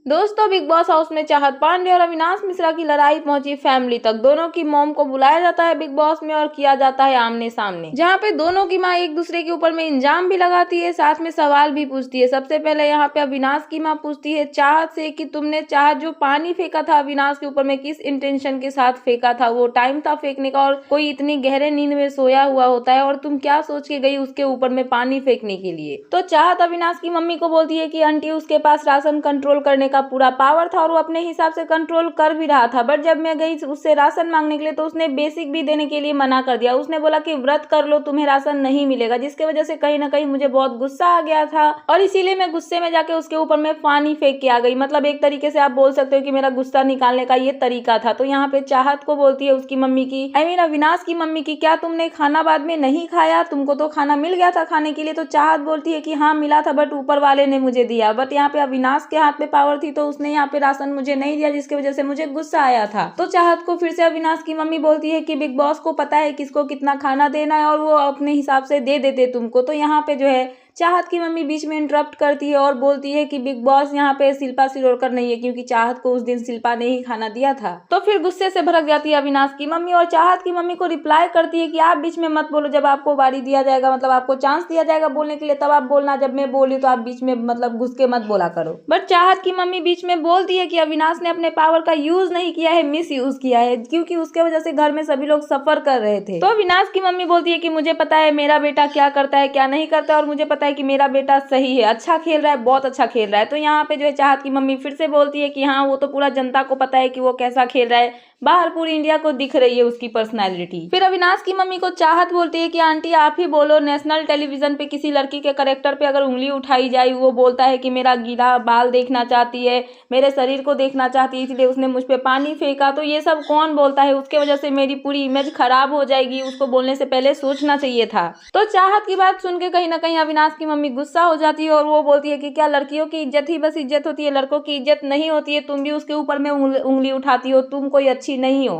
दोस्तों, big boss house में चाहत पांडे और अविनाश मिश्रा की लड़ाई पहुंची फैमिली तक। दोनों की मॉम को बुलाया जाता है बिग बॉस में और किया जाता है आमने सामने, जहां पे दोनों की मां एक दूसरे के ऊपर में इल्जाम भी लगाती है, साथ में सवाल भी पूछती है। सबसे पहले यहाँ पे अविनाश की मां पूछती है चाहत से कि तुमने चाहत जो पानी फेंका था अविनाश के ऊपर में किस इंटेंशन के साथ फेंका था, वो टाइम था फेंकने का और कोई इतनी गहरे नींद में सोया हुआ होता है और तुम क्या सोच के गई उसके ऊपर में पानी फेंकने के लिए। तो चाहत अविनाश की मम्मी को बोलती है कि आंटी उसके पास राशन कंट्रोल करने का पूरा पावर था और वो अपने हिसाब से कंट्रोल कर भी रहा था, बट जब मैं गई उससे राशन मांगने के लिए तो उसने बेसिक भी देने के लिए मना कर दिया। उसने बोला कि व्रत कर लो, तुम्हें राशन नहीं मिलेगा, जिसके वजह से कहीं ना कहीं मुझे बहुत गुस्सा आ गया था और इसीलिए मैं गुस्से में जाके उसके ऊपर में पानी फेंक के आ गई। मतलब एक तरीके से आप बोल सकते हो कि मेरा गुस्सा निकालने का ये तरीका था। तो यहाँ पे चाहत को बोलती है उसकी मम्मी की, अविनाश की मम्मी की, क्या तुमने खाना बाद में नहीं खाया, तुमको तो खाना मिल गया था खाने के लिए। तो चाहत बोलती है कि हाँ मिला था, बट ऊपर वाले ने मुझे दिया। बट यहाँ पे अविनाश के हाथ में पावर थी तो उसने यहाँ पे राशन मुझे नहीं दिया, जिसकी वजह से मुझे गुस्सा आया था। तो चाहत को फिर से अविनाश की मम्मी बोलती है कि बिग बॉस को पता है किसको कितना खाना देना है और वो अपने हिसाब से दे देते तुमको। तो यहाँ पे जो है चाहत की मम्मी बीच में इंटरप्ट करती है और बोलती है कि बिग बॉस यहाँ पे शिल्पा शिरोडकर नहीं है, क्योंकि चाहत को उस दिन शिल्पा ने ही खाना दिया था। तो फिर गुस्से से भड़क जाती है अविनाश की मम्मी और चाहत की मम्मी को रिप्लाई करती है कि आप बीच में मत बोलो, जब आपको बारी दिया जाएगा, मतलब आपको चांस दिया जाएगा बोलने के लिए, तब आप बोलना, जब मैं बोली तो आप बीच में मतलब घुस के मत बोला करो। बट चाहत की मम्मी बीच में बोलती है कि अविनाश ने अपने पावर का यूज नहीं किया है, मिस यूज किया है, क्योंकि उसके वजह से घर में सभी लोग सफर कर रहे थे। तो अविनाश की मम्मी बोलती है कि मुझे पता है मेरा बेटा क्या करता है क्या नहीं करता और मुझे पता है कि मेरा बेटा सही है, अच्छा खेल रहा है, बहुत अच्छा खेल रहा है। तो यहाँ पे जो है चाहत की मम्मी फिर से बोलती है कि हाँ वो तो पूरा जनता को पता है कि वो कैसा खेल रहा है, बाहर पूरी इंडिया को दिख रही है उसकी पर्सनैलिटी। फिर अविनाश की मम्मी को चाहत बोलती है कि आंटी आप ही बोलो, नेशनल टेलीविजन पे किसी लड़की के कैरेक्टर पे अगर उंगली उठाई जाए, वो बोलता है कि मेरा गीला बाल देखना चाहती है, मेरे शरीर को देखना चाहती है, इसलिए उसने मुझ पे पानी फेंका, तो ये सब कौन बोलता है, उसके वजह से मेरी पूरी इमेज खराब हो जाएगी, उसको बोलने से पहले सोचना चाहिए था। तो चाहत की बात सुन के कहीं ना कहीं अविनाश की मम्मी गुस्सा हो जाती है और वो बोलती है कि क्या लड़कियों की इज्जत ही बस इज्जत होती है, लड़कों की इज्जत नहीं होती है, तुम भी उसके ऊपर में उंगली उठाती हो, तुम कोई अच्छी नहीं हो।